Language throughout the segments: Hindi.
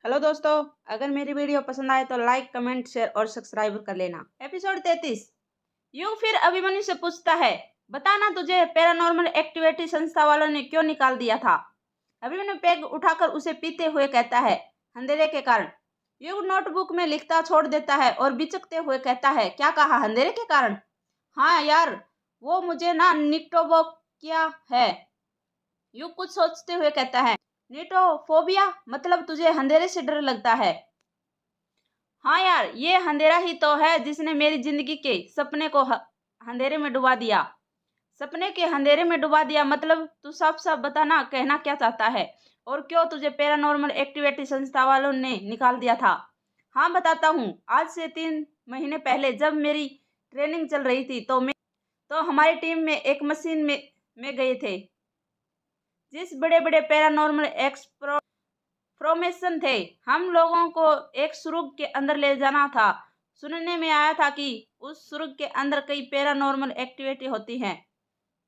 हेलो दोस्तों, अगर मेरी वीडियो पसंद आए तो लाइक कमेंट शेयर और सब्सक्राइब कर लेना। एपिसोड 33। युग फिर अभिमन्यु से पूछता है, बताना तुझे पैरानॉर्मल एक्टिविटी संस्था वालों ने क्यों निकाल दिया था। अभिमन्यु पैग उठाकर उसे पीते हुए कहता है, अंधेरे के कारण। युग नोटबुक में लिखता छोड़ देता है और बिचकते हुए कहता है, क्या कहा, अंधेरे के कारण? हाँ यार, वो मुझे ना निक्टोबोकिया है। युग कुछ सोचते हुए कहता है, निटोफोबिया मतलब तुझे अंधेरे से डर लगता है? हाँ यार, ये अंधेरा ही तो है जिसने मेरी जिंदगी के सपने को अंधेरे में डुबा दिया। सपने के अंधेरे में डुबा दिया मतलब तू साफ साफ बताना, कहना क्या चाहता है? और क्यों तुझे पैरानॉर्मल एक्टिविटी संस्था वालों ने निकाल दिया था? हाँ बताता हूँ। आज से 3 महीने पहले जब मेरी ट्रेनिंग चल रही थी तो हमारी टीम में एक मशीन में गए थे जिस बड़े बड़े पैरानॉर्मल एक्सप्रोमेशन थे। हम लोगों को एक सुरंग के अंदर ले जाना था। सुनने में आया था कि उस सुरंग के अंदर कई पैरानॉर्मल एक्टिविटी होती हैं,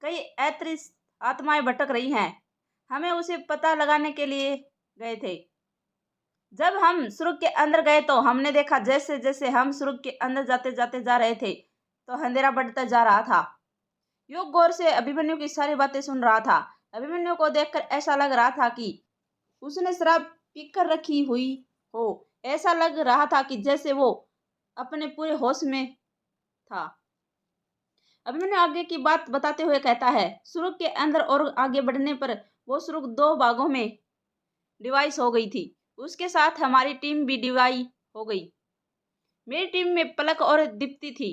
कई अदृश्य आत्माएं भटक रही हैं। हमें उसे पता लगाने के लिए गए थे। जब हम सुरंग के अंदर गए तो हमने देखा जैसे जैसे हम सुरंग के अंदर जाते जाते जा रहे थे तो अंधेरा बढ़ता जा रहा था। युग गौर से अभिमन्यु की सारी बातें सुन रहा था। अभिमन्यु को देखकर ऐसा लग रहा था कि उसने शराब पीकर रखी हुई हो। ऐसा लग रहा था कि जैसे वो अपने पूरे होश में था। अभिमन्यु आगे की बात बताते हुए कहता है, सुरंग के अंदर और आगे बढ़ने पर वो सुरंग 2 भागों में डिवाइस हो गई थी। उसके साथ हमारी टीम भी डिवाइड हो गई। मेरी टीम में पलक और दीप्ति थी।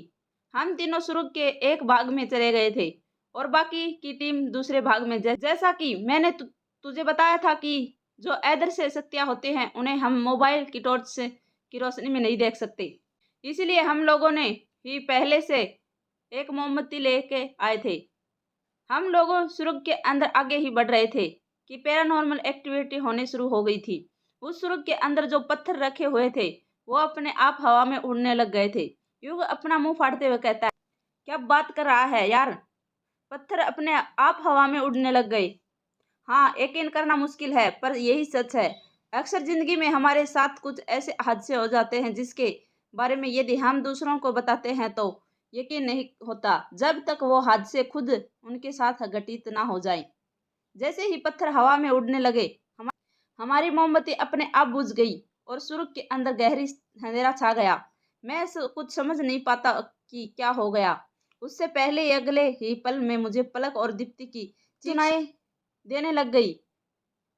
हम तीनों सुरंग के एक भाग में चले गए थे और बाकी की टीम दूसरे भाग में। जैसा कि मैंने तुझे बताया था कि जो अदृश्य शक्तियां होते हैं उन्हें हम मोबाइल की टॉर्च से की रोशनी में नहीं देख सकते। इसलिए हम लोगों ने ही पहले से एक मोमबत्ती लेके आए थे। हम लोगों सुरंग के अंदर आगे ही बढ़ रहे थे कि पैरानॉर्मल एक्टिविटी होने शुरू हो गई थी। उस सुरंग के अंदर जो पत्थर रखे हुए थे वो अपने आप हवा में उड़ने लग गए थे। युग अपना मुंह फाड़ते हुए कहता है, क्या बात कर रहा है यार, पत्थर अपने आप हवा में उड़ने लग गए? हाँ, यकीन करना मुश्किल है पर यही सच है। अक्सर जिंदगी में हमारे साथ कुछ ऐसे हादसे हो जाते हैं जिसके बारे में यदि हम दूसरों को बताते हैं तो यकीन नहीं होता जब तक वो हादसे खुद उनके साथ घटित ना हो जाए। जैसे ही पत्थर हवा में उड़ने लगे हमारी मोमबत्ती अपने आप बुझ गई और सुर्ख के अंदर गहरी अंधेरा छा गया। मैं कुछ समझ नहीं पाता कि क्या हो गया। उससे पहले अगले ही पल में मुझे पलक और दीप्ति की सुनाई देने लग गई।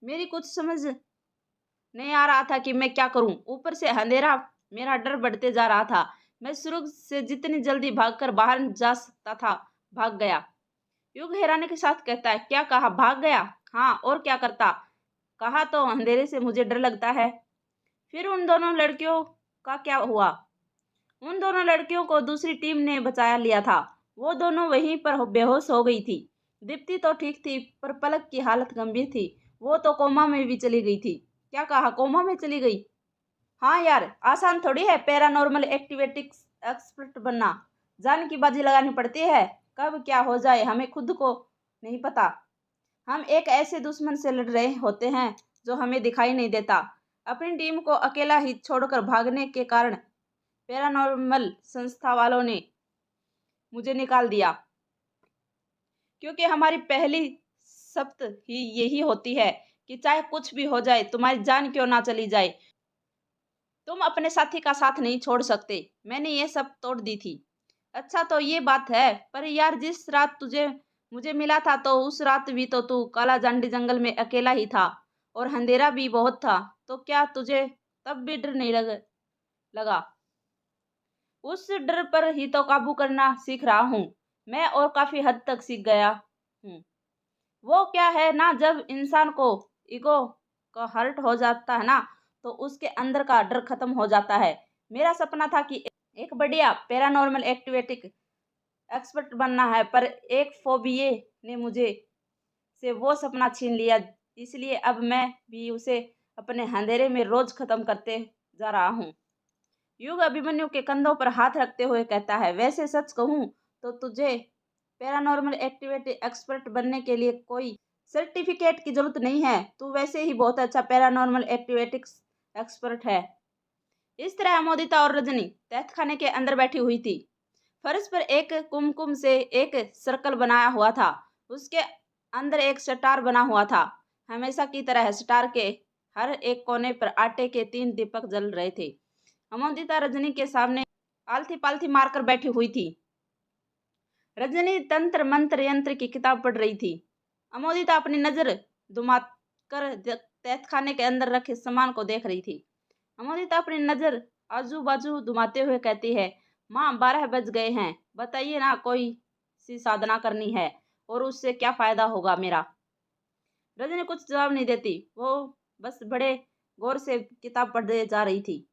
मेरी कुछ समझ नहीं आ रहा था कि मैं क्या करूं। ऊपर से अंधेरा, मेरा डर बढ़ते जा रहा था। मैं सुर्ख से जितनी जल्दी भागकर बाहर जा सकता था भाग गया। युग हैरानी के साथ कहता है, क्या कहा, भाग गया? हाँ, और क्या करता? कहा तो अंधेरे से मुझे डर लगता है। फिर उन दोनों लड़कियों का क्या हुआ? उन दोनों लड़कियों को दूसरी टीम ने बचा लिया था। वो दोनों वहीं पर बेहोश हो गई थी। दीप्ति तो ठीक थी पर पलक की हालत गंभीर थी। वो तो कोमा में भी चली गई थी। क्या कहा, कोमा में चली गई? हाँ यार, आसान थोड़ी है पैरानॉर्मल एक्टिविटीज एक्सपर्ट बनना। जान की बाजी लगानी पड़ती है। कब क्या हो जाए हमें खुद को नहीं पता। हम एक ऐसे दुश्मन से लड़ रहे होते हैं जो हमें दिखाई नहीं देता। अपनी टीम को अकेला ही छोड़कर भागने के कारण पैरानॉर्मल संस्था वालों ने मुझे निकाल दिया, क्योंकि हमारी पहली शर्त ही यही होती है कि चाहे कुछ भी हो जाए, तुम्हारी जान क्यों ना चली जाए, तुम अपने साथी का साथ नहीं छोड़ सकते। मैंने ये सब तोड़ दी थी। अच्छा तो ये बात है, पर यार जिस रात तुझे मुझे मिला था तो उस रात भी तो तू काला जांडी जंगल में अकेला ही था और अंधेरा भी बहुत था। तो क्या तुझे तब भी डर नहीं लगा? उस डर पर ही तो काबू करना सीख रहा हूँ मैं, और काफी हद तक सीख गया हूँ। वो क्या है ना, जब इंसान को ईगो का हर्ट हो जाता है ना तो उसके अंदर का डर खत्म हो जाता है। मेरा सपना था कि एक बढ़िया पैरानॉर्मल एक्टिविटी एक्सपर्ट बनना है, पर एक फोबिये ने मुझे से वो सपना छीन लिया। इसलिए अब मैं भी उसे अपने अंधेरे में रोज खत्म करते जा रहा हूँ। युग अभिमन्यु के कंधों पर हाथ रखते हुए कहता है, वैसे सच कहूँ तो तुझे पैरानॉर्मल एक्टिविटी एक्सपर्ट बनने के लिए कोई सर्टिफिकेट की जरूरत नहीं है। तू वैसे ही बहुत अच्छा पैरानॉर्मल एक्टिविटीज एक्सपर्ट है। इस तरह अमोदिता और रजनी तहखाने के अंदर बैठी हुई थी। फर्श पर एक कुमकुम से एक सर्कल बनाया हुआ था। उसके अंदर एक स्टार बना हुआ था। हमेशा की तरह स्टार के हर एक कोने पर आटे के 3 दीपक जल रहे थे। अमोदिता रजनी के सामने आलती पालती मारकर बैठी हुई थी। रजनी तंत्र मंत्र यंत्र की किताब पढ़ रही थी। अमोदिता अपनी नजर घुमाकर तहखाने के अंदर रखे सामान को देख रही थी। अमोदिता अपनी नजर आजू बाजू घुमाते हुए कहती है, माँ 12 बज गए हैं, बताइए ना, कोई सी साधना करनी है और उससे क्या फायदा होगा मेरा। रजनी कुछ जवाब नहीं देती। वो बस बड़े गौर से किताब पढ़ते जा रही थी।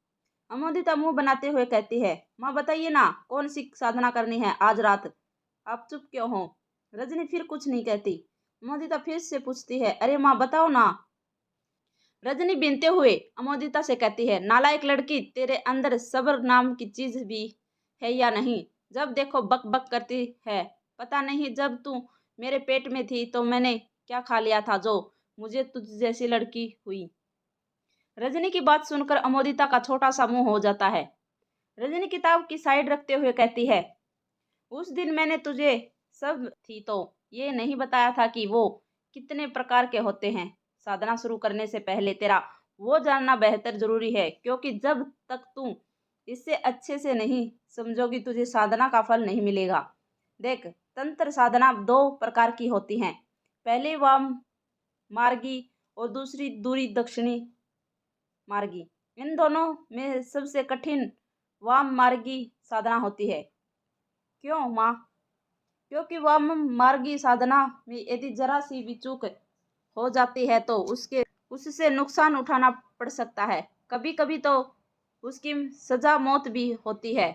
अमोदिता मुंह बनाते हुए कहती है, माँ बताइए ना, कौन सी साधना करनी है आज रात, आप चुप क्यों हो। रजनी फिर कुछ नहीं कहती। अमोदिता फिर से पूछती है, अरे माँ बताओ ना। रजनी बीनते हुए अमोदिता से कहती है, नालायक लड़की, तेरे अंदर सब्र नाम की चीज भी है या नहीं। जब देखो बक बक करती है। पता नहीं जब तू मेरे पेट में थी तो मैंने क्या खा लिया था जो मुझे तुझ जैसी लड़की हुई। रजनी की बात सुनकर अमोदिता का छोटा सा मुंह हो जाता है। रजनी किताब की साइड रखते हुए कहती है, उस दिन मैंने तुझे सब थी तो ये नहीं बताया था कि वो कितने प्रकार के होते हैं। साधना शुरू करने से पहले तेरा वो जानना बेहतर जरूरी है, क्योंकि जब तक तू इससे अच्छे से नहीं समझोगी तुझे साधना का फल नहीं मिलेगा। देख, तंत्र साधना 2 प्रकार की होती हैं। पहली वाम मार्गी और दूसरी दूरी दक्षिणी मार्गी। इन दोनों में सबसे कठिन वाम मार्गी साधना होती है। क्यों माँ? क्योंकि वाम मार्गी साधना में यदि जरा सी भी चूक हो जाती है तो उससे नुकसान उठाना पड़ सकता है। कभी कभी तो उसकी सजा मौत भी होती है।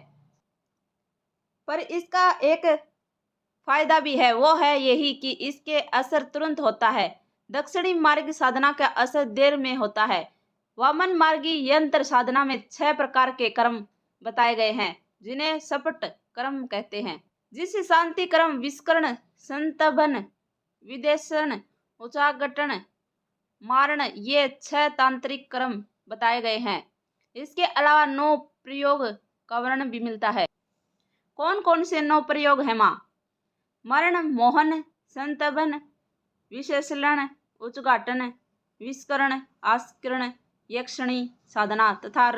पर इसका एक फायदा भी है, वो है यही कि इसके असर तुरंत होता है। दक्षिणी मार्ग साधना का असर देर में होता है। वामन मार्गी यंत्र साधना में 6 प्रकार के कर्म बताए गए हैं, जिन्हें सपट कर्म कहते हैं। जिसे शांति कर्म, विस्करण, संतभन, विदेशन, उचागटन, मारण, ये 6 तांत्रिक कर्म बताए गए हैं। इसके अलावा 9 प्रयोग का वर्णन भी मिलता है। कौन कौन से 9 प्रयोग है माँ? मरण, मोहन, संतभन, विशेषण, उच्चाटन, विस्करण, आस्करण, यक्षणी साधना तथा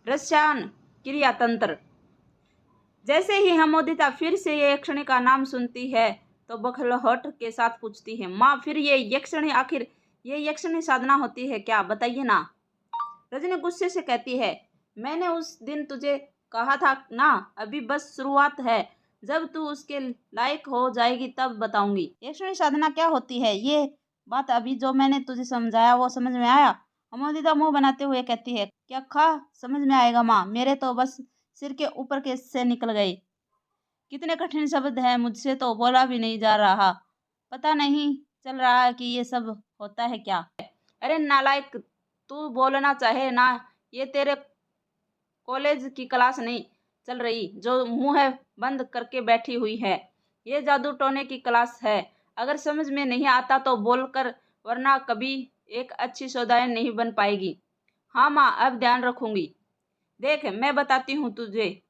रसायन क्रिया तंत्र। जैसे ही अमोदिता फिर से ये यक्षणी का नाम सुनती है तो बखलाहट के साथ पूछती है, माँ फिर ये यक्षणी, आखिर ये यक्षणी साधना होती है क्या, बताइए ना। रजनी गुस्से से कहती है, मैंने उस दिन तुझे कहा था ना, अभी बस शुरुआत है, जब तू उसके लायक हो जाएगी तब बताऊंगी। यक्षणी साधना क्या होती है, ये बात अभी जो मैंने तुझे समझाया वो समझ में आया? अमोदिता मुंह बनाते हुए कहती है, क्या खा समझ में आएगा माँ, मेरे तो बस सिर के ऊपर के से निकल गई। कितने कठिन शब्द हैं, मुझसे तो बोला भी नहीं जा रहा। पता नहीं चल रहा है कि ये सब होता है क्या। अरे नालायक, तू बोलना चाहे ना, ये तेरे कॉलेज की क्लास नहीं चल रही जो मुंह है बंद करके बैठी हुई है। ये जादू टोने की क्लास है। अगर समझ में नहीं आता तो बोलकर, वरना कभी एक अच्छी सौदाइन नहीं बन पाएगी। हाँ माँ, अब ध्यान रखूंगी। देख, मैं बताती हूँ तुझे।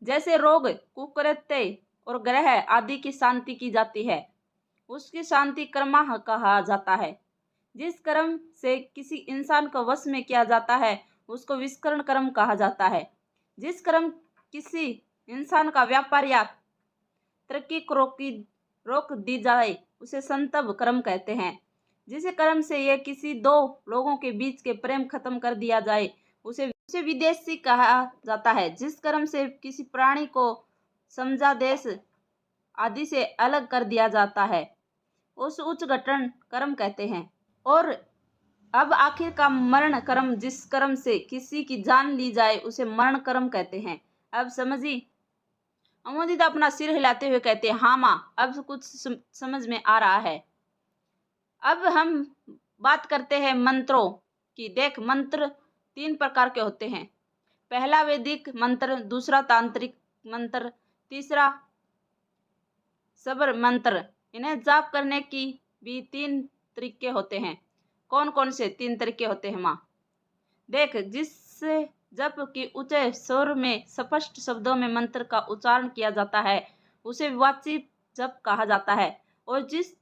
जैसे रोग, कुकृत्य और ग्रह आदि की शांति की जाती है, उसकी शांति कर्म कहा जाता है। जिस कर्म से किसी इंसान को वश में किया जाता है उसको विस्करण कर्म कहा जाता है। जिस कर्म किसी इंसान का व्यापार या तरक्की को रोक दी जाए उसे संतभ कर्म कहते हैं। जिस कर्म से यह किसी 2 लोगों के बीच के प्रेम खत्म कर दिया जाए उसे विदेशी कहा जाता है। जिस कर्म से किसी प्राणी को समझा देश आदि से अलग कर दिया जाता है उस उच्च घटन कर्म कहते हैं। और अब आखिर का मरण कर्म, जिस कर्म से किसी की जान ली जाए उसे मरण कर्म कहते हैं। अब समझी? अमोदिता अपना सिर हिलाते हुए कहते हैं, हाँ माँ, अब कुछ समझ में आ रहा है। अब हम बात करते हैं मंत्रों की। देख, मंत्र 3 प्रकार के होते हैं। पहला वैदिक मंत्र, दूसरा तांत्रिक मंत्र, तीसरा सबर मंत्र। इन्हें जाप करने की भी 3 तरीके होते हैं। कौन कौन से 3 तरीके होते हैं माँ? देख, जिससे जप की ऊंचे स्वर में स्पष्ट शब्दों में मंत्र का उच्चारण किया जाता है उसे वाचिक जप कहा जाता है, और जिस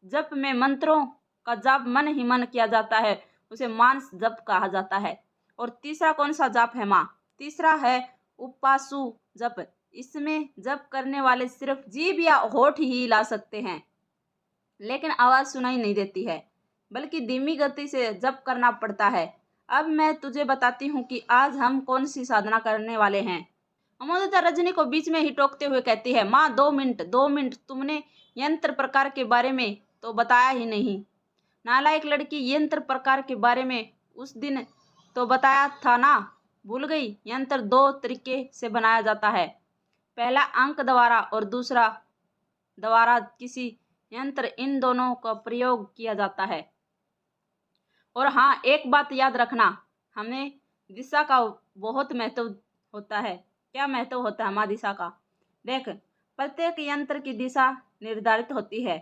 जप में मंत्रों का जाप मन ही मन किया जाता है उसे मानस जप कहा जाता है। और तीसरा कौन सा जप है माँ? तीसरा है उपासु जप। इसमें जप करने वाले सिर्फ जीभ या होठ ही हिला सकते हैं, लेकिन आवाज सुनाई नहीं देती है, बल्कि धीमी गति से जप करना पड़ता है। अब मैं तुझे बताती हूँ कि आज हम कौन सी साधना करने वाले हैं। अमोदिता रजनी को बीच में ही टोकते हुए कहती है, माँ 2 मिनट 2 मिनट, तुमने यंत्र प्रकार के बारे में तो बताया ही नहीं। नालायक लड़की, यंत्र प्रकार के बारे में उस दिन तो बताया था ना, भूल गई? यंत्र 2 तरीके से बनाया जाता है, पहला अंक द्वारा और दूसरा द्वारा किसी यंत्र। इन दोनों का प्रयोग किया जाता है। और हाँ, एक बात याद रखना, हमें दिशा का बहुत महत्व होता है। क्या महत्व होता है माँ दिशा का? देख, प्रत्येक यंत्र की दिशा निर्धारित होती है।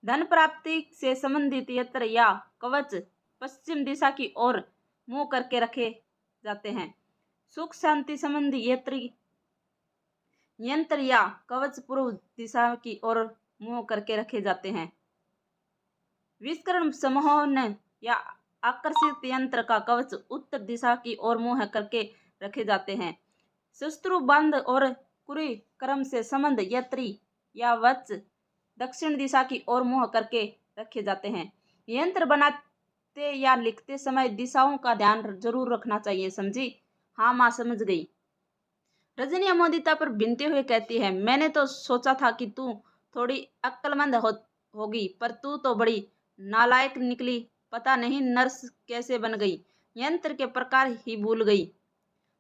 धन प्राप्ति से संबंधित यंत्र या कवच पश्चिम दिशा की ओर मुंह करके रखे जाते हैं। सुख शांति संबंधी यंत्र या कवच पूर्व दिशा की ओर मुंह करके रखे जाते हैं। विष्करण समोहन या आकर्षित यंत्र का कवच उत्तर दिशा की ओर मुंह करके रखे जाते हैं। शत्रु बंध और कुरी क्रम से संबंध यंत्री या वच दक्षिण दिशा की ओर मुंह करके रखे जाते हैं। यंत्र बनाते या लिखते समय दिशाओं का ध्यान जरूर रखना चाहिए, समझी? हाँ माँ, समझ गई। रजनी अमोदिता पर भिनते हुए कहती है, मैंने तो सोचा था कि तू थोड़ी अक्लमंद होगी, पर तू तो बड़ी नालायक निकली। पता नहीं नर्स कैसे बन गई, यंत्र के प्रकार ही भूल गई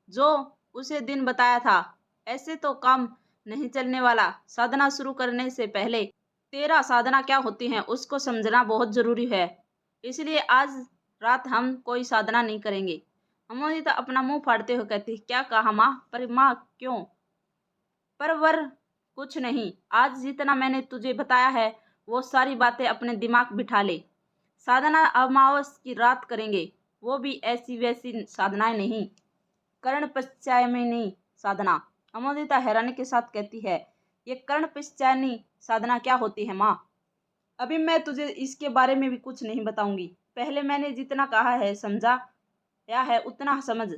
जो उसे दिन बताया था। ऐसे तो काम नहीं चलने वाला। साधना शुरू करने से पहले तेरा साधना क्या होती है उसको समझना बहुत जरूरी है, इसलिए आज रात हम कोई साधना नहीं करेंगे। अमोदिता अपना मुंह फाड़ते हुए कहती, क्या कहा माँ? पर माँ क्यों? पर कुछ नहीं, आज जितना मैंने तुझे बताया है वो सारी बातें अपने दिमाग बिठा ले। साधना अमावस की रात करेंगे, वो भी ऐसी वैसी साधनाएं नहीं, कर्ण पश्चायनी साधना। अमोदिता हैरानी के साथ कहती है, ये कर्ण पश्चायनी साधना क्या होती है माँ? अभी मैं तुझे इसके बारे में भी कुछ नहीं बताऊंगी, पहले मैंने जितना कहा है समझा या है उतना समझ।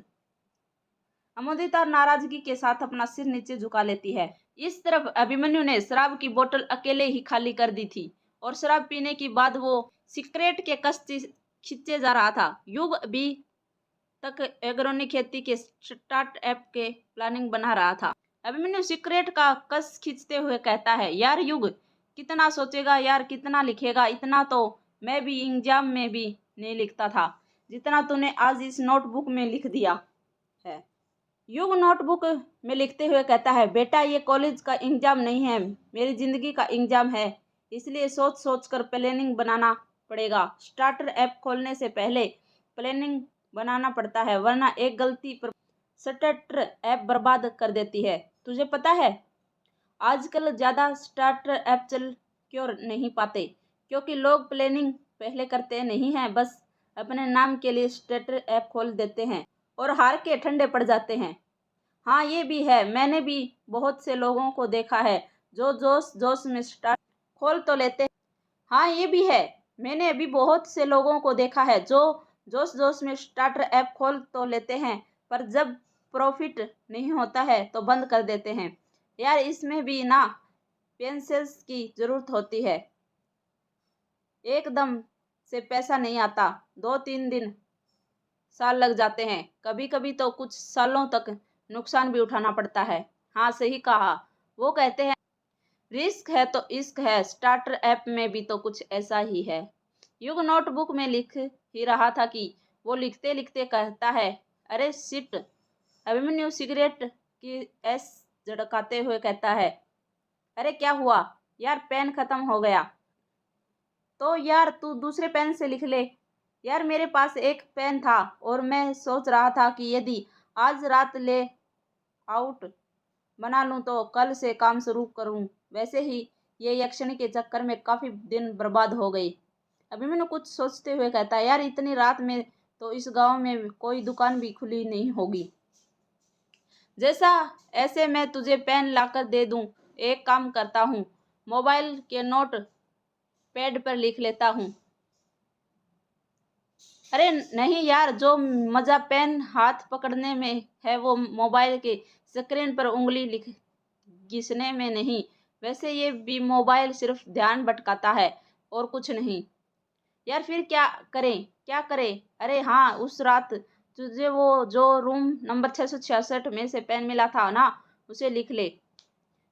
अमोदिता नाराजगी के साथ अपना सिर नीचे झुका लेती है। इस तरफ अभिमन्यु ने शराब की बोतल अकेले ही खाली कर दी थी और शराब पीने के बाद वो सिगरेट के कश्ती खींचे जा रहा था। युग अभी तक एग्रोनिक खेती के स्टार्टअप के प्लानिंग बना रहा था। अभिमन्यु सिगरेट का कस खींचते हुए कहता है, यार युग, कितना सोचेगा यार, कितना लिखेगा? इतना तो मैं भी एग्जाम में भी नहीं लिखता था जितना तूने आज इस नोटबुक में लिख दिया है। युग नोटबुक में लिखते हुए कहता है, बेटा ये कॉलेज का एग्जाम नहीं है, मेरी जिंदगी का एग्जाम है, इसलिए सोच सोच कर प्लानिंग बनाना पड़ेगा। स्टार्टर ऐप खोलने से पहले प्लानिंग बनाना पड़ता है, वरना एक गलती पर स्टार्टर ऐप बर्बाद कर देती है। तुझे पता है आजकल ज़्यादा स्टार्टर ऐप चल क्यों नहीं पाते? क्योंकि लोग प्लानिंग पहले करते नहीं हैं, बस अपने नाम के लिए स्टार्टर ऐप खोल देते हैं और हार के ठंडे पड़ जाते हैं। हाँ ये भी है, मैंने भी बहुत से लोगों को देखा है जो जोश जोश में स्टार्ट खोल तो लेते हैं। हाँ ये भी है, मैंने अभी बहुत से लोगों को देखा है जो जोश जोश में स्टार्टर ऐप खोल तो लेते हैं, पर जब प्रॉफिट नहीं होता है तो बंद कर देते हैं। यार इसमें भी ना पेशेंस की ज़रूरत होती है, एकदम से पैसा नहीं आता, 2-3 दिन साल लग जाते हैं, कभी कभी तो कुछ सालों तक नुकसान भी उठाना पड़ता है। हाँ सही कहा, वो कहते हैं रिस्क है तो इश्क है, स्टार्टर ऐप में भी तो कुछ ऐसा ही है। युग नोटबुक में लिख ही रहा था कि वो लिखते लिखते कहता है, अरे शिट। अभिमन्यु सिगरेट की एस झड़काते हुए कहता है, अरे क्या हुआ यार, पेन खत्म हो गया तो यार तू दूसरे पेन से लिख ले। यार मेरे पास एक पेन था और मैं सोच रहा था कि यदि आज रात ले आउट बना लूँ तो कल से काम शुरू करूँ। वैसे ही ये यक्षिणी के चक्कर में काफ़ी दिन बर्बाद हो गई। अभिमन्यु कुछ सोचते हुए कहता है, यार इतनी रात में तो इस गांव में कोई दुकान भी खुली नहीं होगी। जैसा ऐसे मैं तुझे पेन लाकर दे दूं। एक काम करता हूँ, मोबाइल के नोट पैड पर लिख लेता हूँ। अरे नहीं यार, जो मजा पेन हाथ पकड़ने में है वो मोबाइल के स्क्रीन पर उंगली लिख घिसने में नहीं। वैसे ये भी मोबाइल सिर्फ ध्यान भटकाता है और कुछ नहीं। यार फिर क्या करें? अरे हाँ, उस रात तुझे वो जो रूम नंबर 666 में से पेन मिला था ना, उसे लिख ले।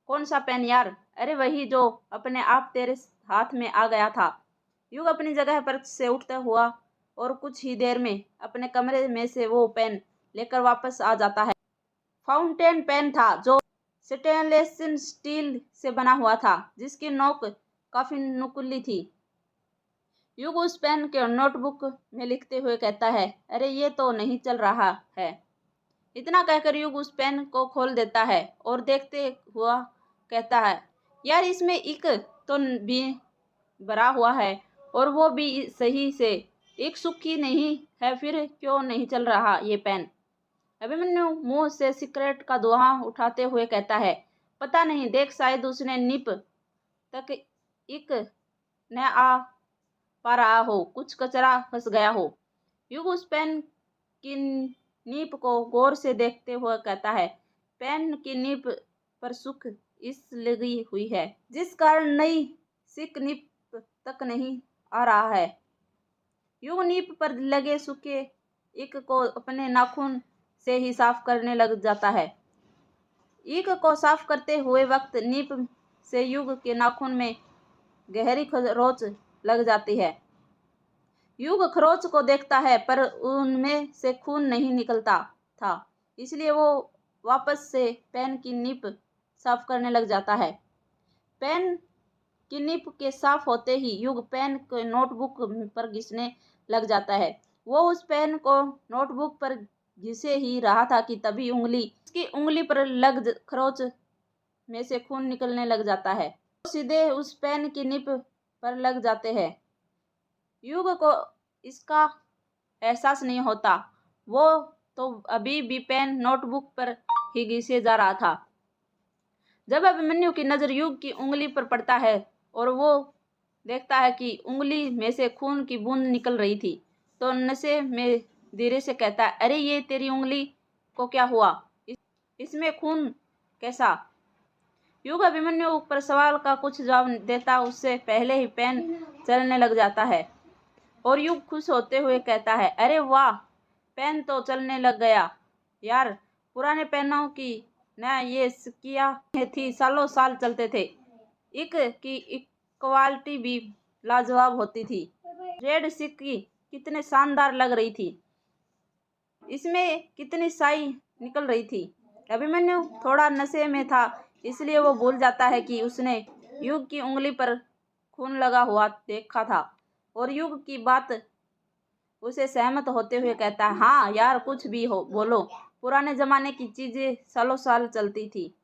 कौन सा पेन यार? अरे वही जो अपने आप तेरे हाथ में आ गया था। युग अपनी जगह पर से उठता हुआ और कुछ ही देर में अपने कमरे में से वो पेन लेकर वापस आ जाता है। फाउंटेन पेन था जो स्टेनलेस स्टील से बना हुआ था, जिसकी नोक काफी नुकीली थी। युग उस पेन के नोटबुक में लिखते हुए कहता है, अरे ये तो नहीं चल रहा है। इतना कहकर युग उस पेन को खोल देता है और देखते हुआ कहता है, यार इसमें इंक तो भी भरा हुआ है और वो भी सही से। एक सूखी नहीं है, फिर क्यों नहीं चल रहा ये पेन? अभिमन्यु मुंह से सिगरेट का धुआं उठाते हुए कहता है, पता नहीं, देख शायद उसने निप तक इंक न आ पा रहा हो, कुछ कचरा फंस गया हो। युग उस पेन की नीप को गौर से देखते हुए कहता है, पेन की नीप पर सुख इस लगी हुई है, जिस कारण नई सिक नीप तक नहीं आ रहा है। युग नीप पर लगे सूखे इंक को अपने नाखून से ही साफ करने लग जाता है। इंक को साफ करते हुए वक्त नीप से युग के नाखून में गहरी खरोंच लग जाती है। युग खरोंच को देखता है पर उनमें से खून नहीं निकलता था, इसलिए वो वापस से पेन की निप साफ करने लग जाता है। पेन की निप के साफ होते ही युग पेन के नोटबुक पर घिसने लग जाता है। वो उस पेन को नोटबुक पर घिसे ही रहा था कि तभी उसकी उंगली पर लग खरोंच में से खून निकलने लग जाता है। वो सीधे उस पेन की निप पर लग जाते हैं। युग को इसका एहसास नहीं होता, वो तो अभी भी पेन नोटबुक पर ही घिसे जा रहा था। जब अभिमन्यु की नजर युग की उंगली पर पड़ता है और वो देखता है कि उंगली में से खून की बूंद निकल रही थी, तो नशे में धीरे से कहता है, अरे ये तेरी उंगली को क्या हुआ? इसमें खून कैसा? युग अभिमन्यु पर सवाल का कुछ जवाब देता उससे पहले ही पेन चलने लग जाता है और युग खुश होते हुए कहता है, अरे वाह, पेन तो चलने लग गया यार। पुराने पेनों की न ये सिक्कियाँ थी, सालों साल चलते थे। इंक की क्वालिटी भी लाजवाब होती थी। रेड सिक्की कितने शानदार लग रही थी, इसमें कितनी स्याही निकल रही थी। अभिमन्यु थोड़ा नशे में था, इसलिए वो भूल जाता है कि उसने युग की उंगली पर खून लगा हुआ देखा था और युग की बात उसे सहमत होते हुए कहता है, हाँ यार, कुछ भी हो बोलो, पुराने जमाने की चीजें सालों साल चलती थी।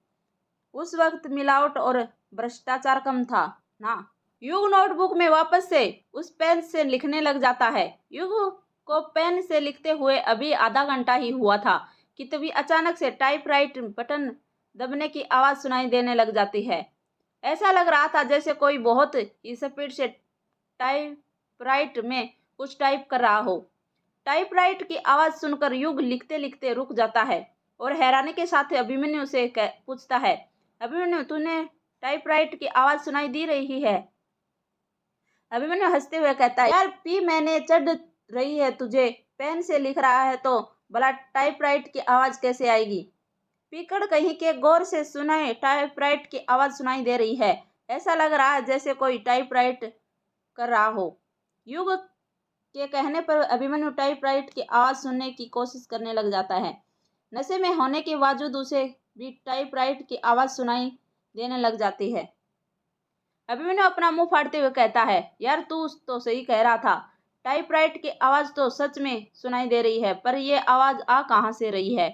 उस वक्त मिलावट और भ्रष्टाचार कम था ना। युग नोटबुक में वापस से उस पेन से लिखने लग जाता है। युग को पेन से लिखते हुए अभी आधा घंटा ही हुआ था कि तभी अचानक से टाइपराइट बटन दबने की आवाज सुनाई देने लग जाती है। ऐसा लग रहा था जैसे कोई बहुत ही स्पीड से टाइपराइट में कुछ टाइप कर रहा हो। टाइपराइट की आवाज सुनकर युग लिखते लिखते रुक जाता है और हैरानी के साथ अभिमन्यु से पूछता है, अभिमन्यु, तूने टाइपराइट की आवाज सुनाई दे रही है? अभिमन्यु हंसते हुए कहता है, यार पी मैंने चढ़ रही है तुझे, पेन से लिख रहा है तो भला टाइपराइट की आवाज कैसे आएगी? पीकड़ कहीं के, गौर से सुनाए, टाइपराइट की आवाज सुनाई दे रही है। ऐसा लग रहा है जैसे कोई टाइपराइट कर रहा हो। युग के कहने पर अभिमन्यु टाइपराइट की आवाज सुनने की कोशिश करने लग जाता है। नशे में होने के बावजूद उसे भी टाइपराइट की आवाज सुनाई देने लग जाती है। अभिमन्यु अपना मुंह फाड़ते हुए कहता है, यार तू तो सही कह रहा था, टाइपराइट की आवाज तो सच में सुनाई दे रही है, पर यह आवाज आ कहाँ से रही है?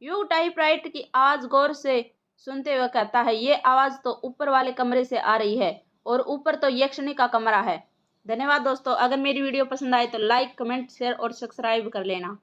युग टाइपराइट की आवाज गौर से सुनते हुए कहता है, ये आवाज तो ऊपर वाले कमरे से आ रही है और ऊपर तो यक्षिणी का कमरा है। धन्यवाद दोस्तों। अगर मेरी वीडियो पसंद आए तो लाइक, कमेंट, शेयर और सब्सक्राइब कर लेना।